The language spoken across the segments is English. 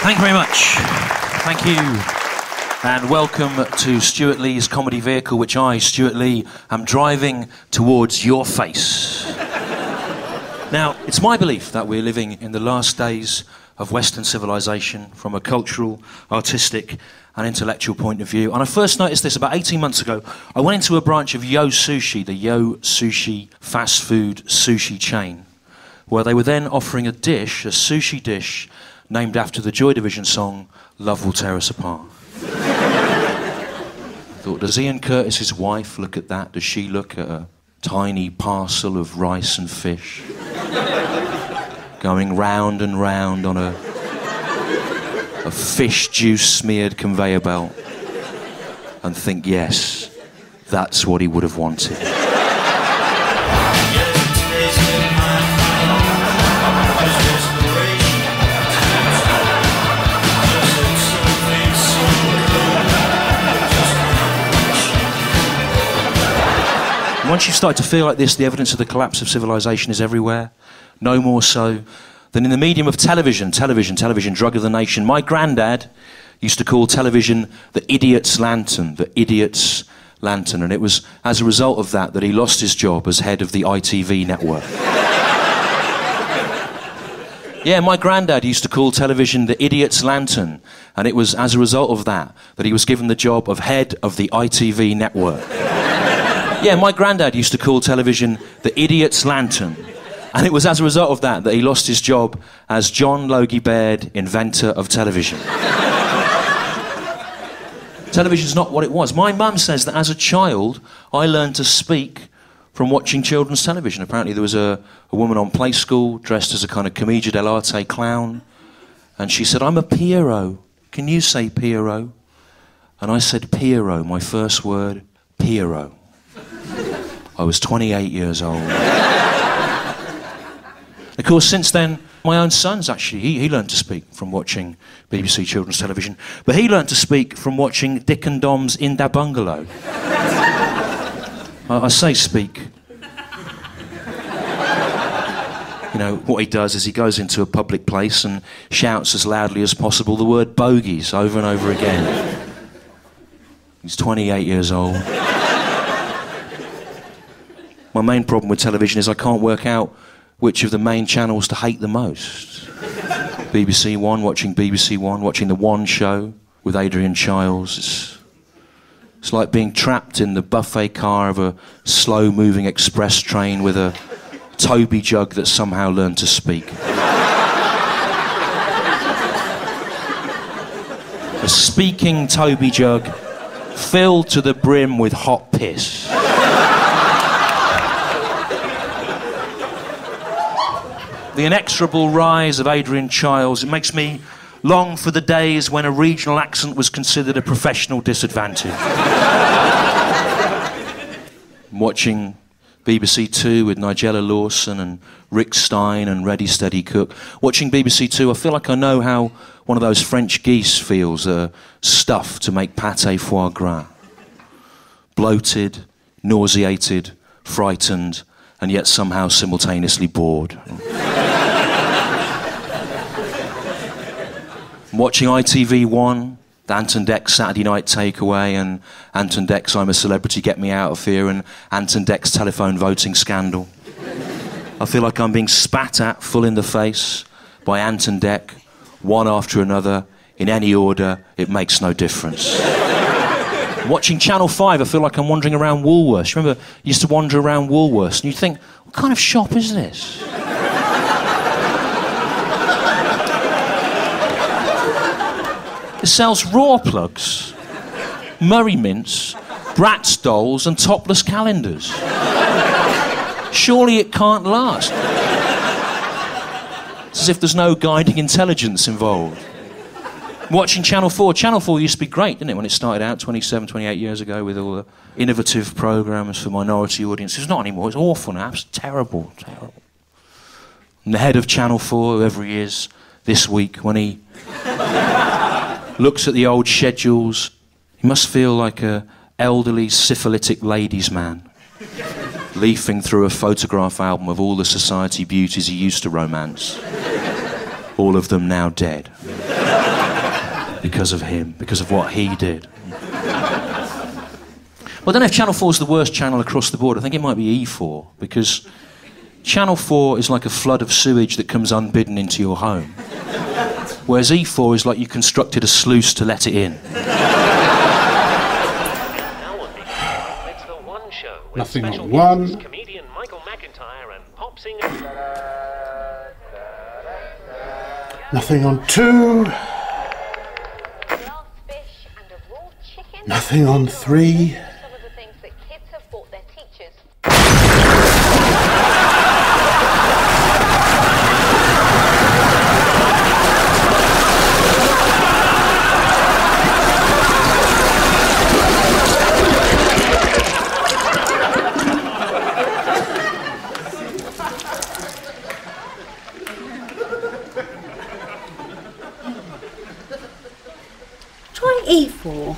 Thank you very much. Thank you. And welcome to Stewart Lee's comedy vehicle, which I, Stewart Lee, am driving towards your face. Now, it's my belief that we're living in the last days of Western civilization from a cultural, artistic and intellectual point of view. And I first noticed this about 18 months ago. I went into a branch of Yo Sushi, the Yo Sushi fast food sushi chain, where they were then offering a dish, a sushi dish, named after the Joy Division song, Love Will Tear Us Apart. I thought, does Ian Curtis's wife look at that? Does she look at a tiny parcel of rice and fish going round and round on a fish juice smeared conveyor belt and think, yes, that's what he would have wanted? Once you start to feel like this, the evidence of the collapse of civilization is everywhere. No more so than in the medium of television, drug of the nation. My granddad used to call television the idiot's lantern, and it was as a result of that that he lost his job as head of the ITV network. Yeah, my granddad used to call television the idiot's lantern, and it was as a result of that that he was given the job of head of the ITV network. Yeah, my granddad used to call television the idiot's lantern, and it was as a result of that that he lost his job as John Logie Baird, inventor of television. Television's not what it was. My mum says that as a child, I learned to speak from watching children's television. Apparently there was a woman on Play School dressed as a kind of commedia dell'arte clown, and she said, "I'm a Pierrot. Can you say Pierrot?" And I said Pierrot, my first word, Pierrot. I was 28 years old. Of course, since then, my own son's actually, he learned to speak from watching BBC children's television, but he learned to speak from watching Dick and Dom's In Da Bungalow. I say speak. You know, what he does is he goes into a public place and shouts as loudly as possible the word bogies over and over again. He's 28 years old. My main problem with television is I can't work out which of the main channels to hate the most. BBC One, watching BBC One, watching the One Show with Adrian Chiles. It's like being trapped in the buffet car of a slow-moving express train with a Toby jug that somehow learned to speak. A speaking Toby jug filled to the brim with hot piss. The inexorable rise of Adrian Chiles, it makes me long for the days when a regional accent was considered a professional disadvantage. I'm watching BBC Two with Nigella Lawson and Rick Stein and Ready Steady Cook. Watching BBC Two, I feel like I know how one of those French geese feels, stuffed to make pâté foie gras. Bloated, nauseated, frightened, and yet somehow simultaneously bored. I'm watching ITV1, the Anton Deck's Saturday Night Takeaway, and Anton Deck's I'm a Celebrity, Get Me Out of Here, and Anton Deck's telephone voting scandal. I feel like I'm being spat at full in the face by Anton Deck, one after another, in any order, it makes no difference. Watching Channel 5, I feel like I'm wandering around Woolworths. Remember, you used to wander around Woolworths and you'd think, what kind of shop is this? It sells raw plugs, Murray mints, Bratz dolls and topless calendars. Surely it can't last. It's as if there's no guiding intelligence involved. Watching Channel 4. Channel 4 used to be great, didn't it, when it started out 27, 28 years ago with all the innovative programmes for minority audiences. Not anymore. It's awful now. It's terrible, terrible. And the head of Channel 4, whoever he is, this week, when he looks at the old schedules, he must feel like an elderly syphilitic ladies' man leafing through a photograph album of all the society beauties he used to romance. All of them now dead. Because of him, because of what he did. Well, I don't know if Channel 4 is the worst channel across the board. I think it might be E4, because Channel 4 is like a flood of sewage that comes unbidden into your home. Whereas E4 is like you constructed a sluice to let it in. Nothing on one. Comedian Michael McIntyre and pop singer. Nothing on two. Nothing on three. Some of the things that kids have bought their teachers. Try E4.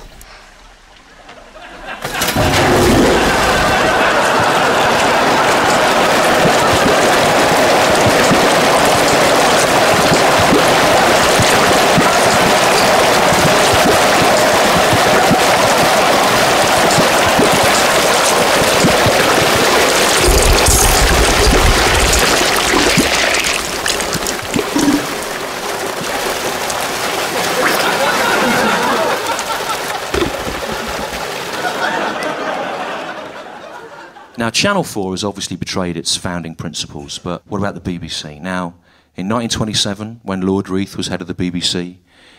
Now, Channel 4 has obviously betrayed its founding principles, but what about the BBC? Now, in 1927, when Lord Reith was head of the BBC,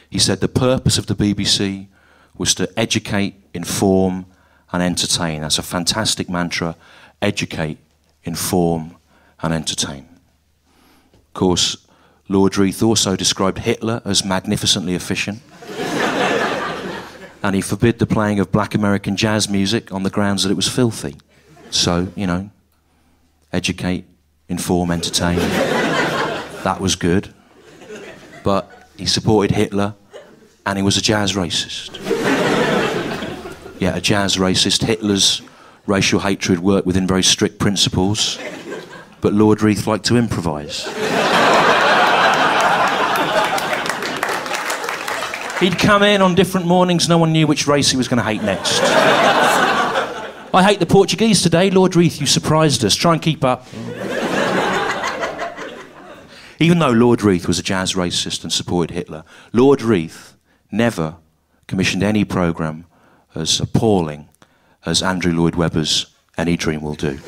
he said the purpose of the BBC was to educate, inform, and entertain. That's a fantastic mantra. Educate, inform, and entertain. Of course, Lord Reith also described Hitler as magnificently efficient. And he forbid the playing of black American jazz music on the grounds that it was filthy. So, you know, educate, inform, entertain. That was good. But he supported Hitler, and he was a jazz racist. Yeah, a jazz racist. Hitler's racial hatred worked within very strict principles, but Lord Reith liked to improvise. He'd come in on different mornings, no one knew which race he was going to hate next. I hate the Portuguese today. Lord Reith, you surprised us. Try and keep up. Even though Lord Reith was a jazz racist and supported Hitler, Lord Reith never commissioned any programme as appalling as Andrew Lloyd Webber's Any Dream Will Do.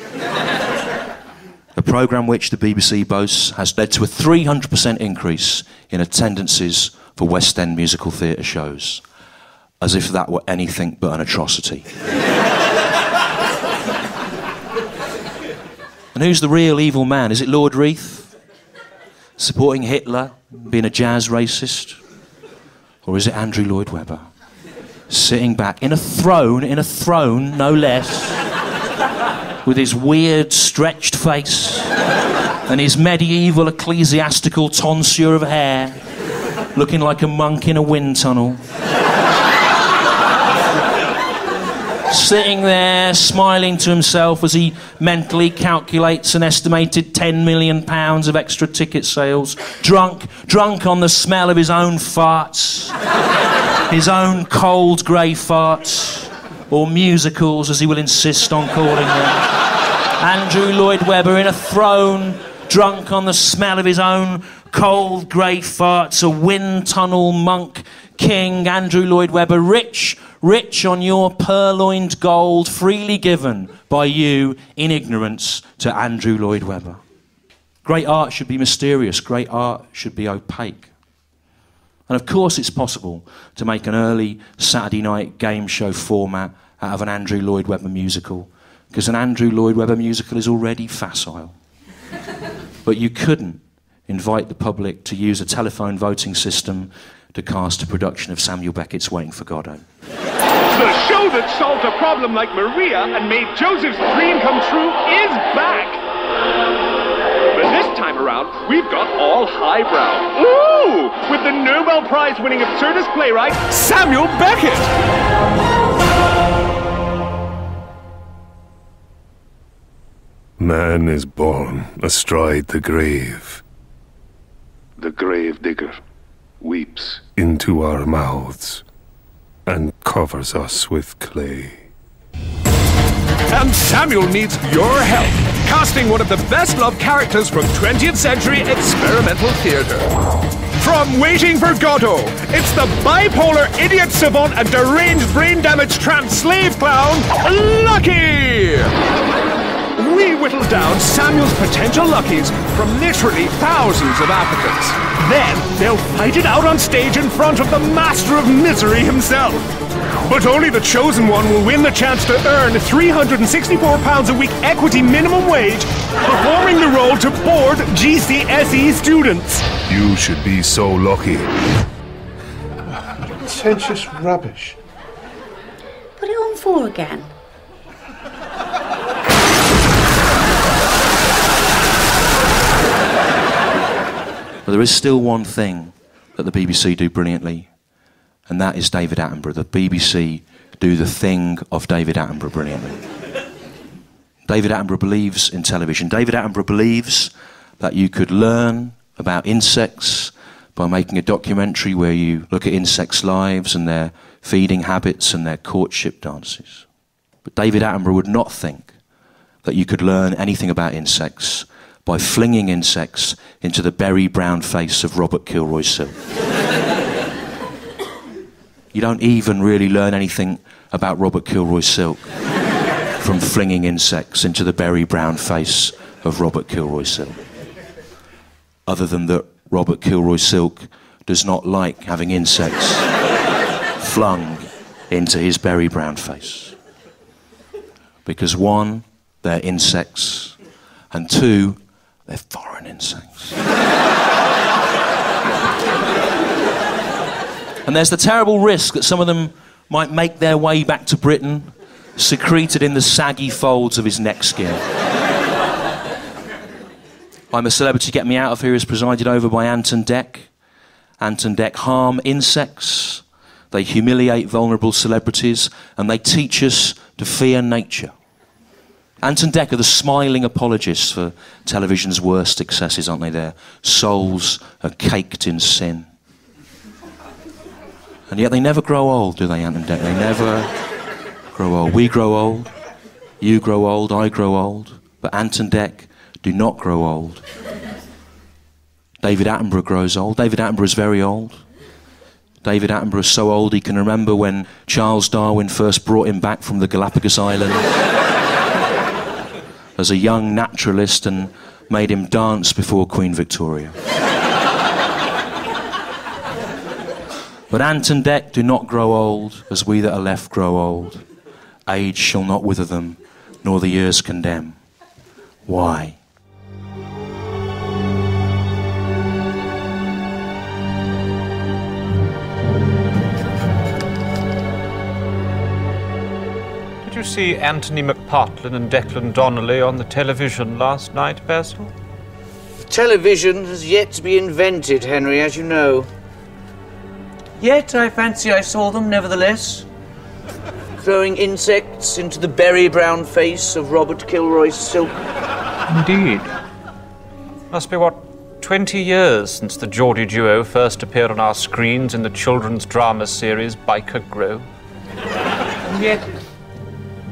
A programme which the BBC boasts has led to a 300% increase in attendances for West End musical theatre shows. As if that were anything but an atrocity. And who's the real evil man? Is it Lord Reith? Supporting Hitler, being a jazz racist? Or is it Andrew Lloyd Webber? Sitting back in a throne, no less, with his weird, stretched face and his medieval ecclesiastical tonsure of hair, looking like a monk in a wind tunnel. Sitting there, smiling to himself as he mentally calculates an estimated £10 million of extra ticket sales. Drunk on the smell of his own farts. His own cold grey farts. Or musicals, as he will insist on calling them. Andrew Lloyd Webber in a throne, drunk on the smell of his own cold grey farts. A wind tunnel monk king, Andrew Lloyd Webber, rich on your purloined gold, freely given by you in ignorance to Andrew Lloyd Webber. Great art should be mysterious. Great art should be opaque. And of course it's possible to make an early Saturday night game show format out of an Andrew Lloyd Webber musical, because an Andrew Lloyd Webber musical is already facile. But you couldn't invite the public to use a telephone voting system to cast a production of Samuel Beckett's Waiting for Godot. The show that solved a problem like Maria and made Joseph's dream come true is back! But this time around, we've got all highbrow. Ooh! With the Nobel Prize-winning absurdist playwright, Samuel Beckett! Man is born astride the grave. The grave digger weeps into our mouths and covers us with clay. And Samuel needs your help, casting one of the best-loved characters from 20th century experimental theatre. From Waiting for Godot, it's the bipolar idiot savant and deranged brain-damaged tramp slave clown, Lucky! We whittled down Samuel's potential luckies from literally thousands of applicants. Then they'll fight it out on stage in front of the master of misery himself. But only the chosen one will win the chance to earn £364 a week equity minimum wage, performing the role to bored GCSE students. You should be so lucky. Pretentious rubbish. Put it on 4 again. But there is still one thing that the BBC do brilliantly, and that is David Attenborough. The BBC do the thing of David Attenborough brilliantly. David Attenborough believes in television. David Attenborough believes that you could learn about insects by making a documentary where you look at insects' lives and their feeding habits and their courtship dances. But David Attenborough would not think that you could learn anything about insects by flinging insects into the berry-brown face of Robert Kilroy Silk. You don't even really learn anything about Robert Kilroy Silk from flinging insects into the berry-brown face of Robert Kilroy Silk. Other than that Robert Kilroy Silk does not like having insects flung into his berry-brown face. Because 1, they're insects, and 2, they're foreign insects. And there's the terrible risk that some of them might make their way back to Britain, secreted in the saggy folds of his neck skin. I'm a Celebrity Get Me Out of Here is presided over by Anton Deck. Anton Deck harm insects, they humiliate vulnerable celebrities, and they teach us to fear nature. Anton Deck are the smiling apologists for television's worst excesses, aren't they? Their souls are caked in sin. And yet they never grow old, do they, Anton Deck? They never grow old. We grow old, you grow old, I grow old, but Anton Deck do not grow old. David Attenborough grows old. David Attenborough is very old. David Attenborough is so old he can remember when Charles Darwin first brought him back from the Galapagos Islands as a young naturalist and made him dance before Queen Victoria. But Anton Deck do not grow old, as we that are left grow old. Age shall not wither them, nor the years condemn. Why? Did you see Anthony McPartlin and Declan Donnelly on the television last night, Basil? Television has yet to be invented, Henry, as you know. Yet I fancy I saw them, nevertheless. Throwing insects into the berry-brown face of Robert Kilroy Silk. Indeed. Must be, 20 years since the Geordie duo first appeared on our screens in the children's drama series Biker Grove.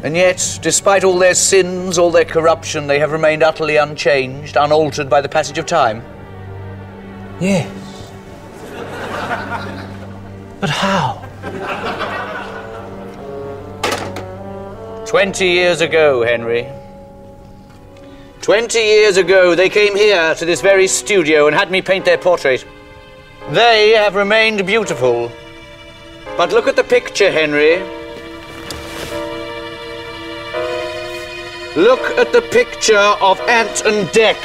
And yet, despite all their sins, all their corruption, they have remained utterly unchanged, unaltered by the passage of time. Yes. But how? 20 years ago, Henry. 20 years ago, they came here to this very studio and had me paint their portrait. They have remained beautiful. But look at the picture, Henry. Look at the picture of Ant and Dec.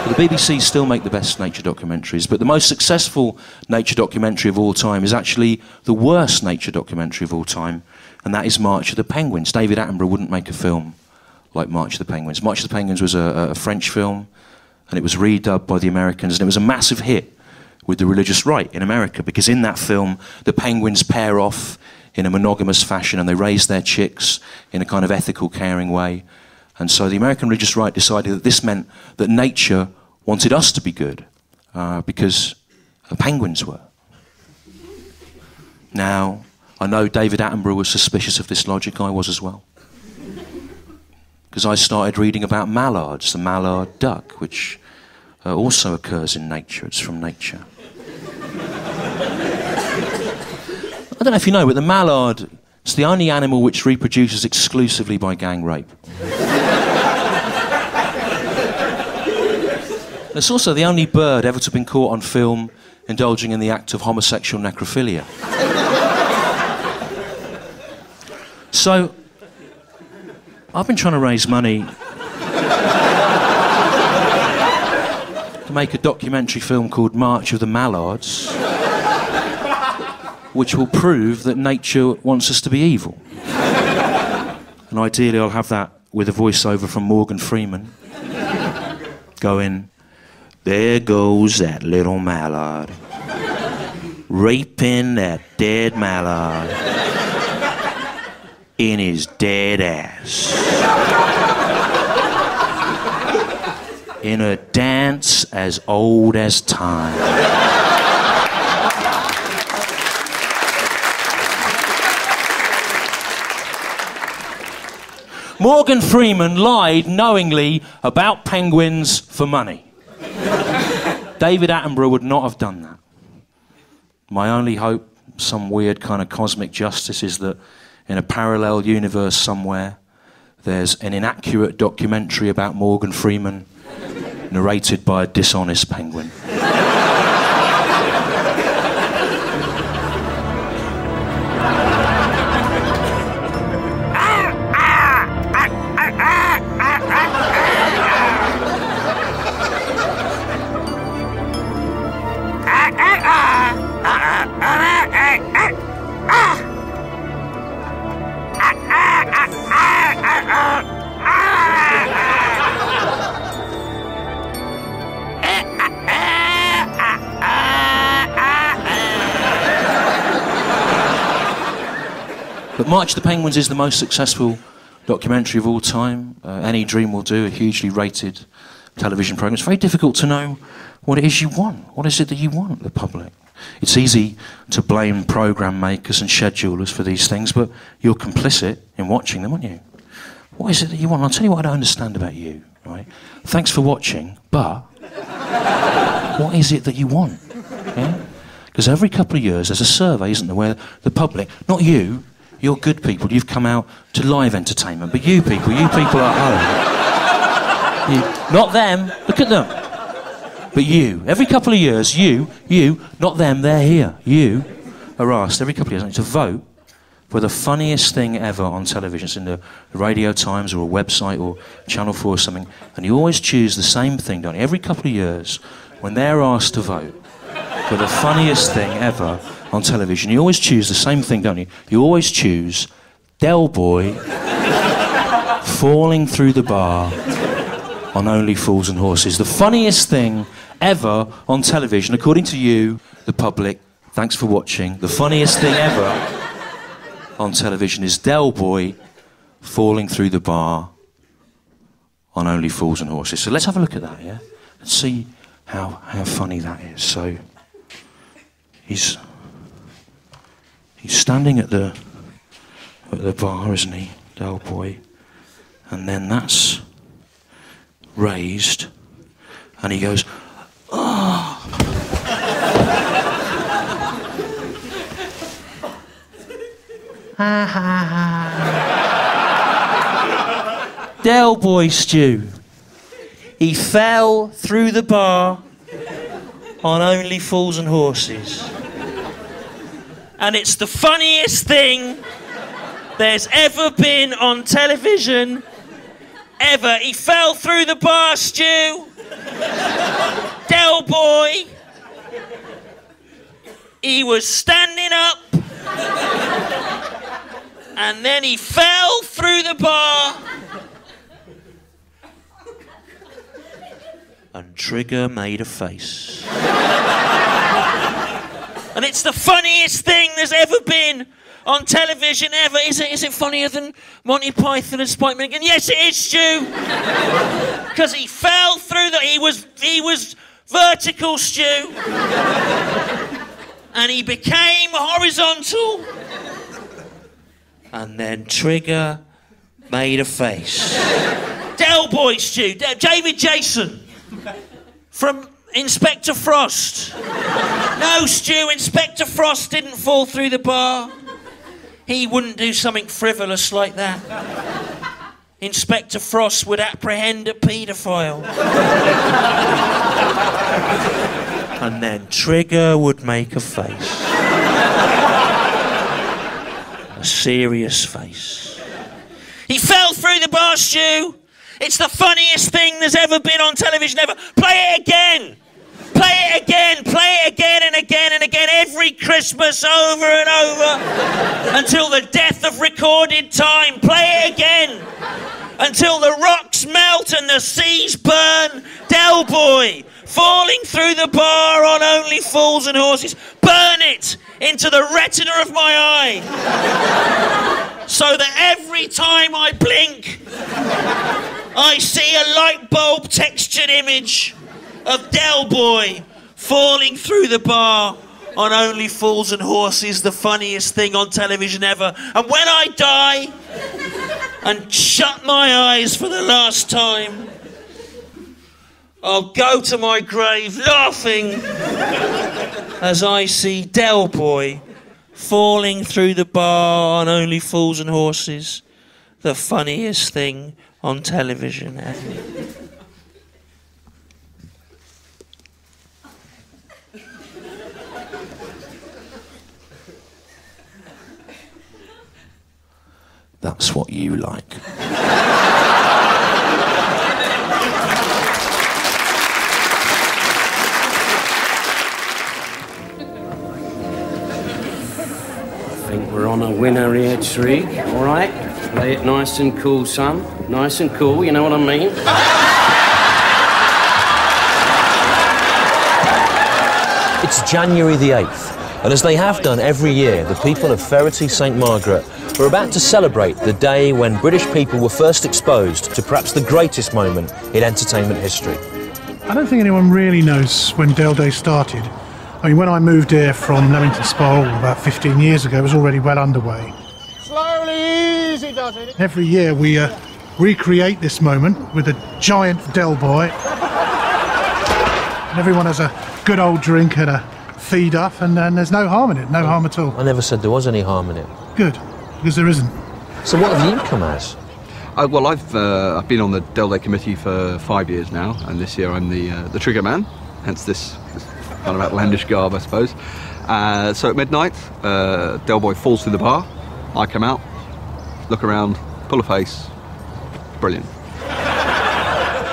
The BBC still make the best nature documentaries, but the most successful nature documentary of all time is actually the worst nature documentary of all time, and that is March of the Penguins. David Attenborough wouldn't make a film like March of the Penguins. March of the Penguins was a French film, and it was redubbed by the Americans, and it was a massive hit with the religious right in America, because in that film, the penguins pair off in a monogamous fashion, and they raise their chicks in a kind of ethical, caring way. And so the American religious right decided that this meant that nature wanted us to be good, because the penguins were. Now, I know David Attenborough was suspicious of this logic. I was as well. Because I started reading about mallards, the mallard duck, which also occurs in nature. It's from nature. I don't know if you know, but the mallard is the only animal which reproduces exclusively by gang rape. It's also the only bird ever to have been caught on film indulging in the act of homosexual necrophilia. So, I've been trying to raise money to make a documentary film called March of the Mallards, which will prove that nature wants us to be evil. And ideally I'll have that with a voiceover from Morgan Freeman going, "There goes that little mallard, raping that dead mallard in his dead ass, in a dance as old as time." Morgan Freeman lied knowingly about penguins for money. David Attenborough would not have done that. My only hope, some weird kind of cosmic justice, is that in a parallel universe somewhere, there's an inaccurate documentary about Morgan Freeman narrated by a dishonest penguin. But March of the Penguins is the most successful documentary of all time. Any Dream will do, a hugely rated television programme. It's very difficult to know what it is you want. What is it that you want, the public? It's easy to blame programme makers and schedulers for these things, but you're complicit in watching them, aren't you? What is it that you want? I'll tell you what I don't understand about you, right? Thanks for watching, but what is it that you want? Because every couple of years there's a survey, isn't there, where the public, not you, you're good people, you've come out to live entertainment, but you people at home, not them, look at them, but you, every couple of years, you, not them, they're here, you are asked every couple of years to vote for the funniest thing ever on television. It's in the Radio Times or a website or Channel 4 or something, and you always choose the same thing, don't you? Every couple of years, when they're asked to vote for the funniest thing ever on television, you always choose the same thing, don't you? You always choose Del Boy falling through the bar on Only Fools and Horses. The funniest thing ever on television, according to you, the public. Thanks for watching. The funniest thing ever on television is Del Boy falling through the bar on Only Fools and Horses. So let's have a look at that, yeah? Let's see how funny that is. So he's standing at the bar, isn't he, Del Boy? And then that's raised, and he goes, "Oh." Ha ha ha. Del Boy Stew, he fell through the bar on Only Fools and Horses. And it's the funniest thing there's ever been on television, ever. He fell through the bar, Stu. Del Boy. He was standing up, and then he fell through the bar, and Trigger made a face. And it's the funniest thing there's ever been on television, ever. Is it funnier than Monty Python and Spike Milligan? Yes, it is, Stu. Because he fell through the... He was vertical, Stu. And he became horizontal. And then Trigger made a face. Del Boy, Stu. David Jason. From Inspector Frost. No, Stu, Inspector Frost didn't fall through the bar. He wouldn't do something frivolous like that. Inspector Frost would apprehend a paedophile. And then Trigger would make a face. A serious face. He fell through the bar, Stu. It's the funniest thing there's ever been on television, ever. Play it again. Play it again. Play it again and again and again. Every Christmas, over and over. Until the death of recorded time. Play it again. Until the rocks melt and the seas burn. Del Boy, falling through the bar on Only Fools and Horses. Burn it into the retina of my eye. So that every time I blink, I see a light bulb textured image of Del Boy falling through the bar on Only Fools and Horses, the funniest thing on television ever. And when I die and shut my eyes for the last time, I'll go to my grave laughing as I see Del Boy falling through the bar on Only Fools and Horses, the funniest thing on television ever. That's what you like. I think we're on a winner here, Trig. All right? Play it nice and cool, son. Nice and cool, you know what I mean? It's January the 8th, and as they have done every year, the people of Ferrety St Margaret are about to celebrate the day when British people were first exposed to perhaps the greatest moment in entertainment history. I don't think anyone really knows when Del Day started. I mean, when I moved here from Leamington Spa about 15 years ago, it was already well underway. Slowly, easy does it. Every year we recreate this moment with a giant Del Boy. And everyone has a good old drink and a feed up, and there's no harm in it, no harm at all. I never said there was any harm in it. Good, because there isn't. So what have you come as? Well, I've been on the Del Day committee for 5 years now, and this year I'm the trigger man, hence this kind of outlandish garb, I suppose. So at midnight, Del Boy falls through the bar. I come out, look around, pull a face. Brilliant.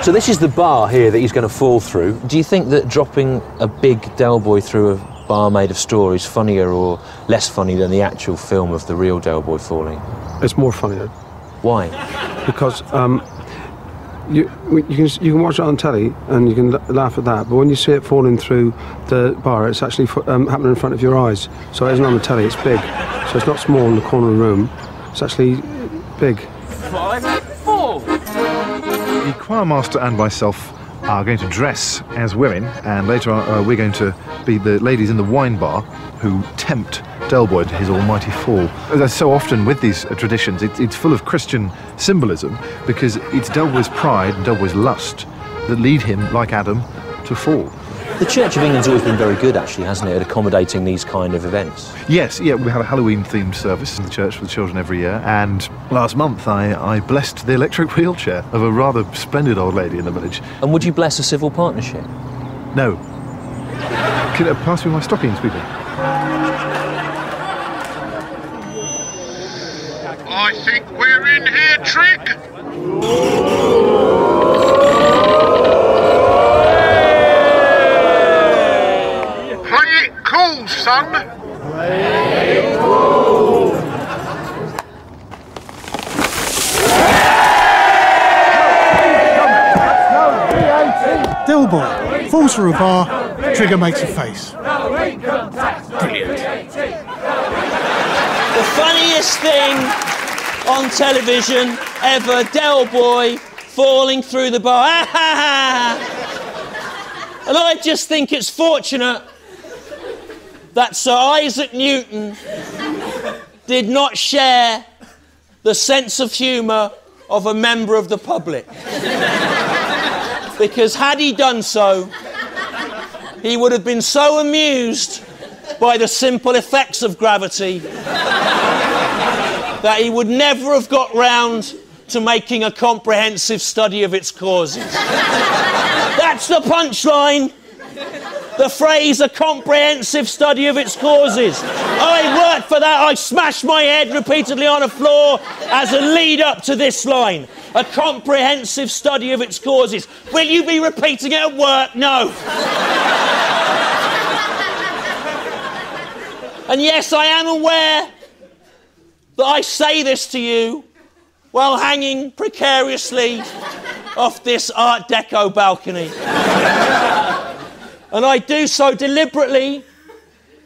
So this is the bar here that he's going to fall through. Do you think that dropping a big Del Boy through a bar made of straw is funnier or less funny than the actual film of the real Del Boy falling? It's more funnier. Why? Because you can watch it on telly and you can laugh at that, but when you see it falling through the bar, it's actually happening in front of your eyes. So it isn't on the telly, it's big. So it's not small in the corner of the room, it's actually big. 5, 4. The choirmaster and myself are going to dress as women, and later on we're going to be the ladies in the wine bar who tempt Del Boy to his almighty fall. As so often with these traditions, it's full of Christian symbolism, because it's Del Boy's pride and Del Boy's lust that lead him, like Adam, to fall. The Church of England's always been very good, actually, hasn't it, at accommodating these kind of events? Yes, yeah, we have a Halloween-themed service in the church for the children every year, and last month I blessed the electric wheelchair of a rather splendid old lady in the village. And would you bless a civil partnership? No. Can you pass me my stockings, people? I think we're in here, Trig. Play it cool, son. Play it cool. Dillboy falls through a bar, Trigger makes a face. Brilliant. The funniest thing on television ever, Del Boy falling through the bar. And I just think it's fortunate that Sir Isaac Newton did not share the sense of humour of a member of the public. Because had he done so, he would have been so amused by the simple effects of gravity that he would never have got round to making a comprehensive study of its causes. That's the punchline. The phrase, a comprehensive study of its causes. I worked for that. I smashed my head repeatedly on the floor as a lead up to this line. A comprehensive study of its causes. Will you be repeating it at work? No. And yes, I am aware that I say this to you while hanging precariously off this Art Deco balcony. And I do so deliberately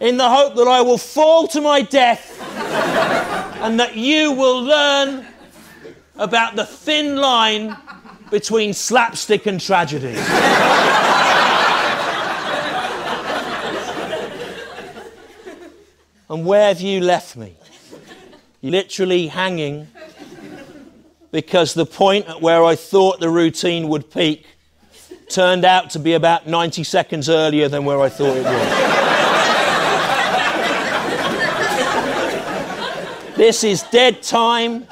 in the hope that I will fall to my death and that you will learn about the thin line between slapstick and tragedy. And where have you left me? Literally hanging because the point at where I thought the routine would peak turned out to be about 90 seconds earlier than where I thought it was. This is dead time.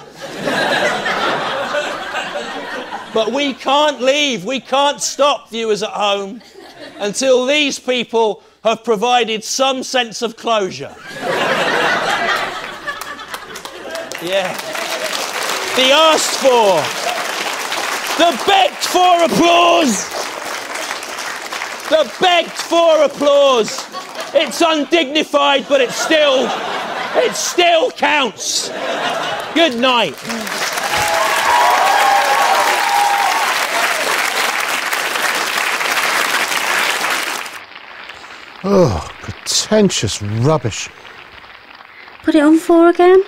But we can't leave, we can't stop, viewers at home, until these people have provided some sense of closure. Yeah. The asked for, the begged for applause. The begged for applause. It's undignified, but it still counts. Good night. Oh, pretentious rubbish. Put it on 4 again?